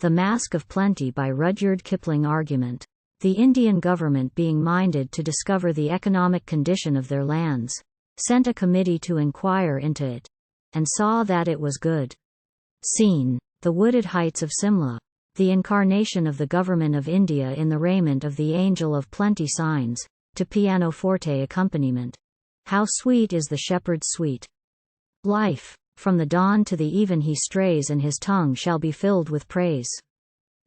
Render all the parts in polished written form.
The Masque of Plenty by Rudyard Kipling. Argument. The Indian government, being minded to discover the economic condition of their lands, sent a committee to inquire into it, and saw that it was good. Scene: the wooded heights of Simla. The incarnation of the government of India in the raiment of the angel of plenty. Signs, to pianoforte accompaniment. How sweet is the shepherd's sweet life! From the dawn to the even he strays, and his tongue shall be filled with praise.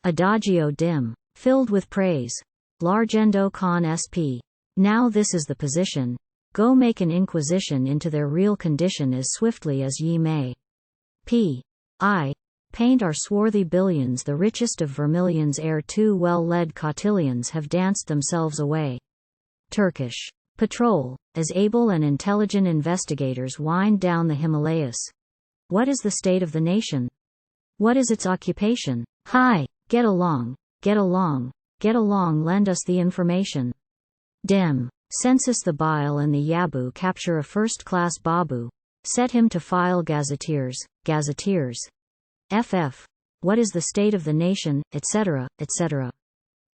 Adagio dim, filled with praise. Largendo con sp. Now this is the position. Go make an inquisition into their real condition as swiftly as ye may. P.I. Paint our swarthy billions the richest of vermillions, ere two well-led cotillions have danced themselves away. Turkish Patrol, as able and intelligent investigators wind down the Himalayas. What is the state of the nation? What is its occupation? Hi! Get along, get along, get along, lend us the information. Dim. Census the bile and the yabu, capture a first-class babu. Set him to file gazetteers. FF. What is the state of the nation, etc., etc.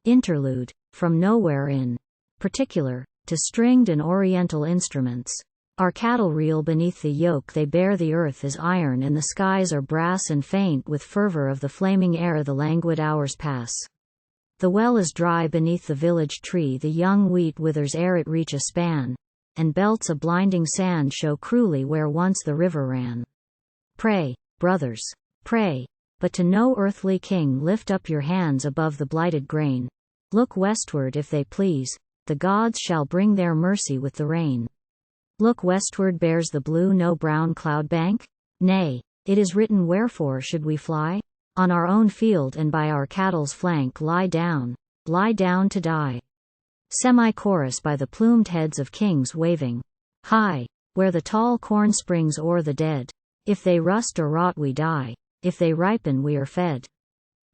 Interlude. From nowhere in particular, to stringed and oriental instruments. Our cattle reel beneath the yoke, they bear the earth as iron, and the skies are brass and faint with fervor of the flaming air. The languid hours pass. The well is dry beneath the village tree, the young wheat withers ere it reach a span, and belts of blinding sand show cruelly where once the river ran. Pray, brothers, pray, but to no earthly king lift up your hands above the blighted grain. Look westward if they please, the gods shall bring their mercy with the rain. Look westward, bears the blue no brown cloud bank? Nay, it is written, wherefore should we fly? On our own field and by our cattle's flank lie down to die. Semi-chorus by the plumed heads of kings waving high, where the tall corn springs o'er the dead. If they rust or rot we die, if they ripen we are fed.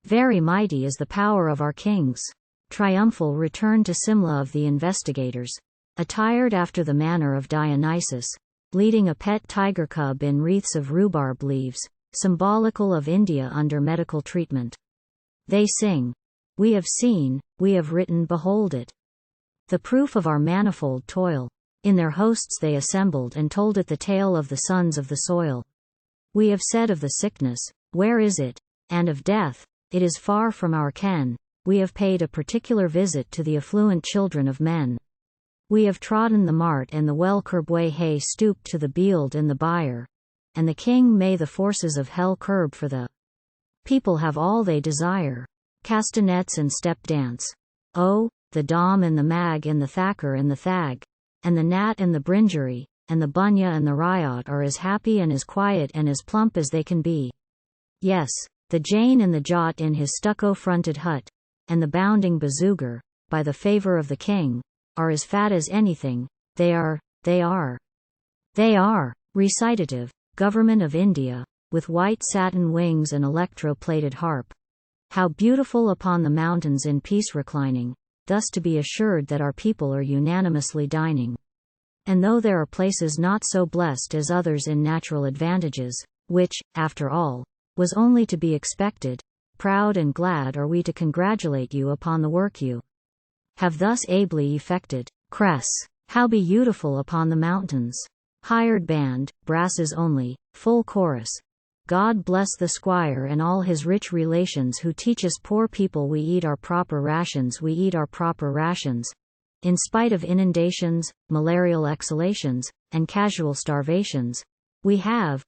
Very mighty is the power of our kings. Triumphal return to Simla of the investigators, attired after the manner of Dionysus, leading a pet tiger cub in wreaths of rhubarb leaves, symbolical of India under medical treatment. They sing, we have seen, we have written, behold it. The proof of our manifold toil. In their hosts they assembled and told it the tale of the sons of the soil. We have said of the sickness, where is it? And of death, it is far from our ken. We have paid a particular visit to the affluent children of men. We have trodden the mart and the well curbway, hay stooped to the bield and the byre, and the king may the forces of hell curb, for the people have all they desire. Castanets and step dance. Oh, the dom and the mag and the thacker and the thag, and the gnat and the bringery, and the bunya and the riot are as happy and as quiet and as plump as they can be. Yes, the Jain and the Jat in his stucco-fronted hut, and the bounding bazooger, by the favor of the king, are as fat as anything. They are. Recitative. Government of India, with white satin wings and electro-plated harp. How beautiful upon the mountains in peace reclining, thus to be assured that our people are unanimously dining. And though there are places not so blessed as others in natural advantages, which, after all, was only to be expected, proud and glad are we to congratulate you upon the work you have thus ably effected. Cress. How beautiful upon the mountains. Hired band, brasses only, full chorus. God bless the squire and all his rich relations who teach us poor people we eat our proper rations, in spite of inundations, malarial exhalations, and casual starvations. We have,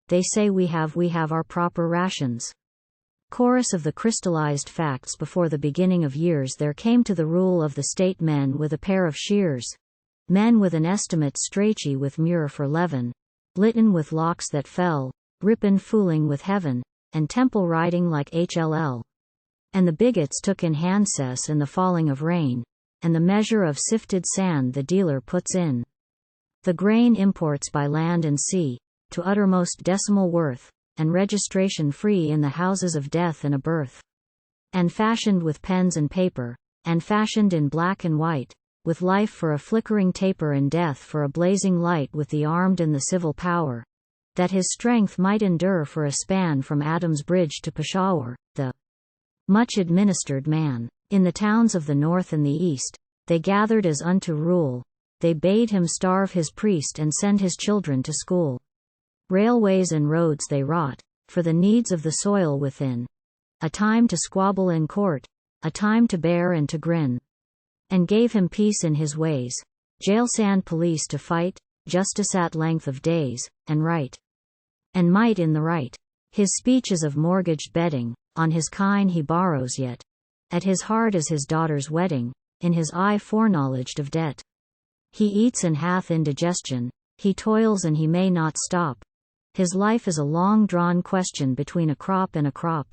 they say we have our proper rations. Chorus of the crystallized facts. Before the beginning of years there came to the rule of the state men with a pair of shears, men with an estimate strachey with mure for leaven, litten with locks that fell, rippin fooling with heaven, and temple riding like HLL. And the bigots took in hand cess and the falling of rain, and the measure of sifted sand the dealer puts in. The grain imports by land and sea, to uttermost decimal worth, and registration free in the houses of death and a birth. And fashioned with pens and paper, and fashioned in black and white, with life for a flickering taper and death for a blazing light, with the armed and the civil power, that his strength might endure for a span from Adam's Bridge to Peshawar, the much administered man. In the towns of the north and the east, they gathered as unto rule, they bade him starve his priest and send his children to school. Railways and roads they wrought, for the needs of the soil within. A time to squabble in court, a time to bear and to grin. And gave him peace in his ways, jail sand police to fight, justice at length of days, and right. And might in the right. His speech is of mortgaged bedding, on his kine he borrows yet. At his heart is his daughter's wedding, in his eye foreknowledged of debt. He eats and hath indigestion, he toils and he may not stop. His life is a long-drawn question between a crop and a crop.